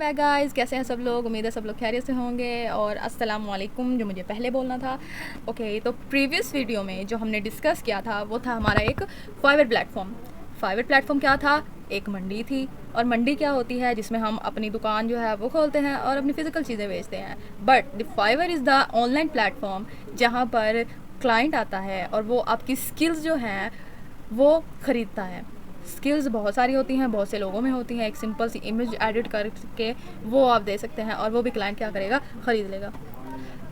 Hi guys, कैसे हैं सब लोग। उम्मीद है सब लोग खैरियत से होंगे। और अस्सलाम वालेकुम, जो मुझे पहले बोलना था। ओके, तो प्रीवियस वीडियो में जो हमने डिस्कस किया था वो था हमारा एक फाइवर प्लेटफॉर्म। फाइवर प्लेटफॉर्म क्या था? एक मंडी थी। और मंडी क्या होती है? जिसमें हम अपनी दुकान जो है वो खोलते हैं और अपनी फ़िज़िकल चीज़ें बेचते हैं। But the Fiverr is the online platform जहाँ पर क्लाइंट आता है और वो आपकी स्किल्स जो हैं वो ख़रीदता है। स्किल्स बहुत सारी होती हैं, बहुत से लोगों में होती हैं। एक सिंपल सी इमेज एडिट करके वो आप दे सकते हैं और वो भी क्लाइंट क्या करेगा? ख़रीद लेगा।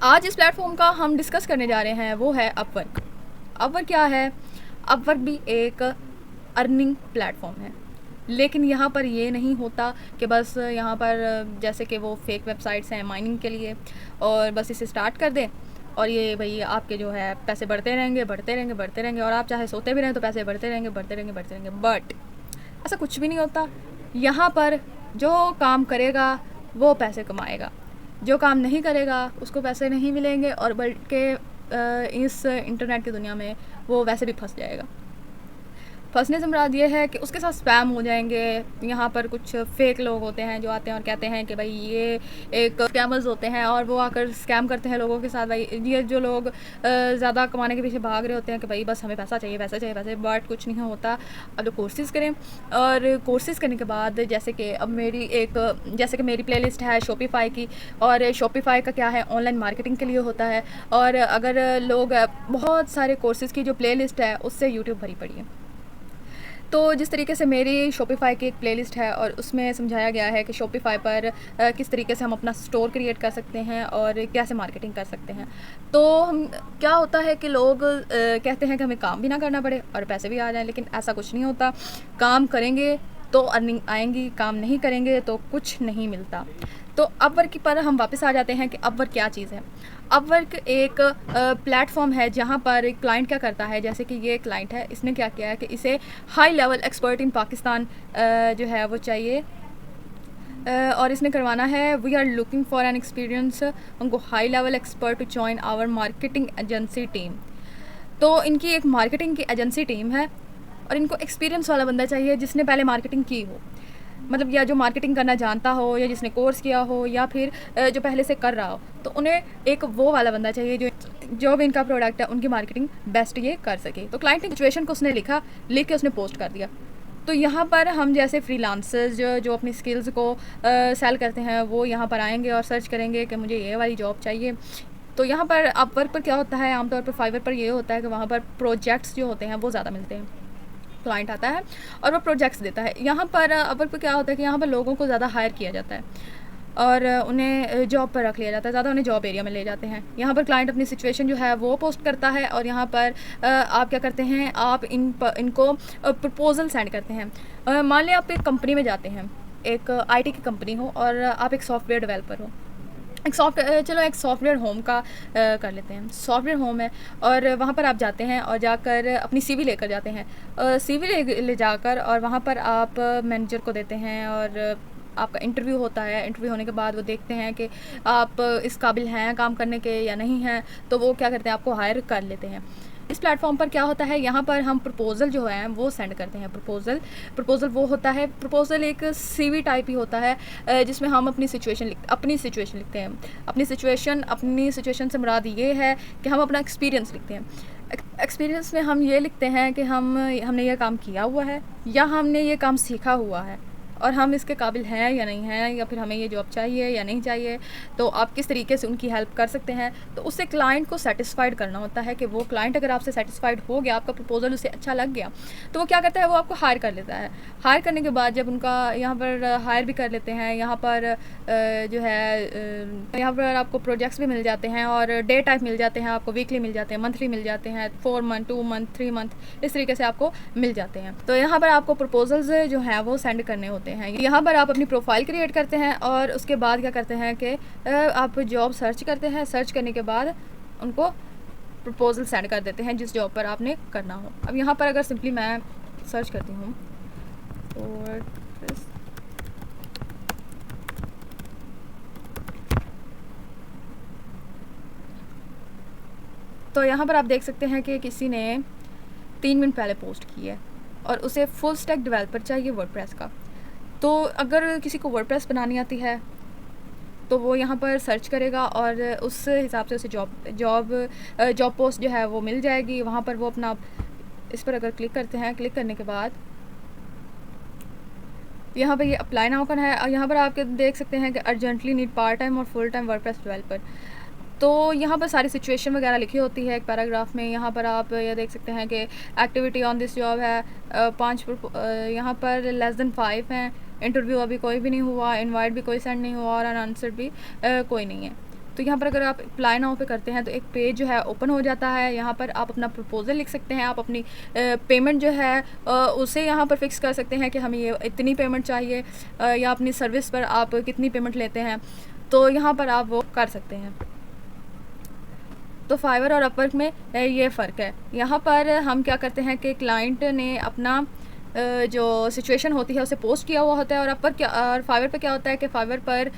आज इस प्लेटफॉर्म का हम डिस्कस करने जा रहे हैं वो है अपवर्क। अपवर्क क्या है? अपवर्क भी एक अर्निंग प्लेटफॉर्म है, लेकिन यहाँ पर ये नहीं होता कि बस यहाँ पर जैसे कि वो फेक वेबसाइट्स हैं माइनिंग के लिए, और बस इसे स्टार्ट कर दें और ये भाई आपके जो है पैसे बढ़ते रहेंगे बढ़ते रहेंगे बढ़ते रहेंगे, और आप चाहे सोते भी रहें तो पैसे बढ़ते रहेंगे बढ़ते रहेंगे बढ़ते रहेंगे। बट ऐसा कुछ भी नहीं होता। यहाँ पर जो काम करेगा वो पैसे कमाएगा, जो काम नहीं करेगा उसको पैसे नहीं मिलेंगे, और बल्कि इस इंटरनेट की दुनिया में वो वैसे भी फंस जाएगा। फंसने से मुराद ये है कि उसके साथ स्पैम हो जाएंगे। यहाँ पर कुछ फेक लोग होते हैं जो आते हैं और कहते हैं कि भाई ये एक स्कैमर्स होते हैं, और वो आकर स्कैम करते हैं लोगों के साथ। भाई ये जो लोग ज़्यादा कमाने के पीछे भाग रहे होते हैं कि भाई बस हमें पैसा चाहिए पैसा चाहिए पैसे, बट कुछ नहीं होता। अब जो कोर्सेज़ करें, और कोर्सेज़ करने के बाद जैसे कि अब मेरी प्लेलिस्ट है शॉपिफाई की, और शॉपिफाई का क्या है? ऑनलाइन मार्केटिंग के लिए होता है। और अगर लोग बहुत सारे कोर्सेज़ की जो प्लेलिस्ट है उससे यूट्यूब भरी पड़ी है। तो जिस तरीके से मेरी शॉपिफाई की एक प्लेलिस्ट है और उसमें समझाया गया है कि शॉपिफाई पर किस तरीके से हम अपना स्टोर क्रिएट कर सकते हैं और कैसे मार्केटिंग कर सकते हैं। तो हम क्या होता है कि लोग कहते हैं कि हमें काम भी ना करना पड़े और पैसे भी आ जाएं, लेकिन ऐसा कुछ नहीं होता। काम करेंगे तो अर्निंग आएंगी, काम नहीं करेंगे तो कुछ नहीं मिलता। तो अपवर्क पर हम वापस आ जाते हैं कि अपवर्क क्या चीज़ है। अपवर्क एक प्लेटफॉर्म है जहाँ पर क्लाइंट क्या करता है, जैसे कि ये क्लाइंट है, इसने क्या किया है कि इसे high level expert in Pakistan जो है वो चाहिए, और इसने करवाना है we are looking for an experience उनको high level expert to join our marketing agency team. तो इनकी एक मार्केटिंग की एजेंसी टीम है और इनको एक्सपीरियंस वाला बंदा चाहिए जिसने पहले मार्केटिंग की हो, मतलब या जो मार्केटिंग करना जानता हो, या जिसने कोर्स किया हो, या फिर जो पहले से कर रहा हो। तो उन्हें एक वो वाला बंदा चाहिए जो भी इनका प्रोडक्ट है उनकी मार्केटिंग बेस्ट ये कर सके। तो क्लाइंट ने सिचुएशन को उसने लिख के उसने पोस्ट कर दिया। तो यहाँ पर हम जैसे फ्रीलांसर्स जो अपनी स्किल्स को सेल करते हैं वो यहाँ पर आएंगे और सर्च करेंगे कि मुझे ये वाली जॉब चाहिए। तो यहाँ पर अपवर्क पर क्या होता है, आमतौर पर फाइवर पर ये होता है कि वहाँ पर प्रोजेक्ट्स जो होते हैं वो ज़्यादा मिलते हैं। क्लाइंट आता है और वो प्रोजेक्ट्स देता है। यहाँ पर अपवर्क पर क्या होता है कि यहाँ पर लोगों को ज़्यादा हायर किया जाता है और उन्हें जॉब पर रख लिया जाता है, ज़्यादा उन्हें जॉब एरिया में ले जाते हैं। यहाँ पर क्लाइंट अपनी सिचुएशन जो है वो पोस्ट करता है, और यहाँ पर आप क्या करते हैं, आप इनको प्रपोजल सेंड करते हैं। मान लें आप एक कंपनी में जाते हैं, एक IT की कंपनी हो, और आप एक सॉफ्टवेयर डेवलपर हो। एक सॉफ्टवेयर होम का कर लेते हैं। सॉफ्टवेयर होम है और वहाँ पर आप जाते हैं और जाकर अपनी CV लेकर जाते हैं। CV ले जाकर और वहाँ पर आप मैनेजर को देते हैं और आपका इंटरव्यू होता है। इंटरव्यू होने के बाद वो देखते हैं कि आप इस काबिल हैं काम करने के या नहीं हैं, तो वो क्या करते हैं, आपको हायर कर लेते हैं। इस प्लेटफॉर्म पर क्या होता है, यहाँ पर हम प्रपोज़ल जो है वो सेंड करते हैं। प्रपोज़ल वो होता है, प्रपोज़ल एक CV टाइप ही होता है जिसमें हम अपनी सिचुएशन लिखते हैं। अपनी सिचुएशन से मुराद ये है कि हम अपना एक्सपीरियंस लिखते हैं। एक्सपीरियंस में हम ये लिखते हैं कि हमने ये काम किया हुआ है या हमने ये काम सीखा हुआ है, और हम इसके काबिल हैं या नहीं हैं, या फिर हमें ये जॉब चाहिए या नहीं चाहिए। तो आप किस तरीके से उनकी हेल्प कर सकते हैं। तो उससे क्लाइंट को सेटिस्फाइड करना होता है कि वो क्लाइंट अगर आपसे सेटिस्फाइड हो गया, आपका प्रपोजल उसे अच्छा लग गया, तो वो क्या करता है, वो आपको हायर कर लेता है। हायर करने के बाद जब उनका यहाँ पर हायर भी कर लेते हैं, यहाँ पर जो है यहाँ पर आपको प्रोजेक्ट्स भी मिल जाते हैं और डे टाइप मिल जाते हैं, आपको वीकली मिल जाते हैं, मंथली मिल जाते हैं, 4 मंथ 2 मंथ 3 मंथ, इस तरीके से आपको मिल जाते हैं। तो यहाँ पर आपको प्रपोजल्स जो हैं वो सेंड करने होते हैं। यहाँ पर आप अपनी प्रोफाइल क्रिएट करते हैं और उसके बाद क्या करते हैं कि आप जॉब सर्च करते हैं। सर्च करने के बाद उनको प्रपोजल सेंड कर देते हैं जिस जॉब पर आपने करना हो। अब यहाँ पर अगर सिंपली मैं सर्च करती हूँ तो यहाँ पर आप देख सकते हैं कि किसी ने 3 मिनट पहले पोस्ट की है और उसे फुल स्टैक डेवलपर चाहिए वर्डप्रेस का। तो अगर किसी को वर्डप्रेस बनानी आती है तो वो यहाँ पर सर्च करेगा और उस हिसाब से उसे जॉब पोस्ट जो है वो मिल जाएगी। वहाँ पर वो अपना, इस पर अगर क्लिक करते हैं, क्लिक करने के बाद यहाँ पर ये अप्लाई नाउ का है और यहाँ पर आप देख सकते हैं कि अर्जेंटली नीड पार्ट टाइम और फुल टाइम वर्डप्रेस डेवलपर। तो यहाँ पर सारी सिचुएशन वगैरह लिखी होती है एक पैराग्राफ में। यहाँ पर आप ये देख सकते हैं कि एक्टिविटी ऑन दिस जॉब है, 5 यहाँ पर लेस देन 5 हैं, इंटरव्यू अभी कोई भी नहीं हुआ, इनवाइट भी कोई सेंड नहीं हुआ और अनआंसर्ड भी कोई नहीं है। तो यहाँ पर अगर आप अप्लाई नाउ पे करते हैं तो एक पेज जो है ओपन हो जाता है। यहाँ पर आप अपना प्रपोजल लिख सकते हैं, आप अपनी पेमेंट जो है उसे यहाँ पर फिक्स कर सकते हैं कि हमें ये इतनी पेमेंट चाहिए, या अपनी सर्विस पर आप कितनी पेमेंट लेते हैं, तो यहाँ पर आप वो कर सकते हैं। तो फाइवर और अपवर्क में ये फ़र्क है। यहाँ पर हम क्या करते हैं कि क्लाइंट ने अपना जो सिचुएशन होती है उसे पोस्ट किया हुआ होता है, और अपवर्क क्या और फाइवर पे क्या होता है कि फाइवर पर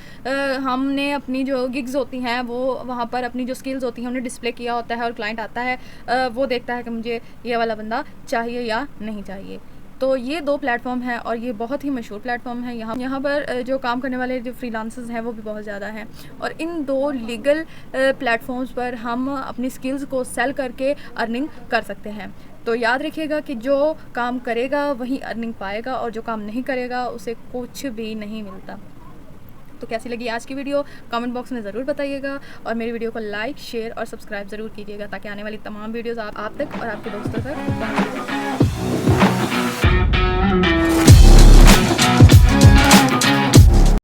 हमने अपनी जो गिग्स होती हैं वो वहाँ पर अपनी जो स्किल्स होती हैं उन्हें डिस्प्ले किया होता है, और क्लाइंट आता है वो देखता है कि मुझे ये वाला बंदा चाहिए या नहीं चाहिए। तो ये 2 प्लेटफॉर्म हैं और ये बहुत ही मशहूर प्लेटफॉर्म है। यहाँ पर जो काम करने वाले जो फ्रीलांसर्स हैं वो भी बहुत ज़्यादा हैं, और इन 2 लीगल प्लेटफॉर्म्स पर हम अपनी स्किल्स को सेल करके अर्निंग कर सकते हैं। तो याद रखिएगा कि जो काम करेगा वही अर्निंग पाएगा, और जो काम नहीं करेगा उसे कुछ भी नहीं मिलता। तो कैसी लगी आज की वीडियो कमेंट बॉक्स में ज़रूर बताइएगा, और मेरी वीडियो को लाइक, शेयर और सब्सक्राइब ज़रूर कीजिएगा ताकि आने वाली तमाम वीडियोज़ आप तक और आपके दोस्तों तक पहुँच जाए।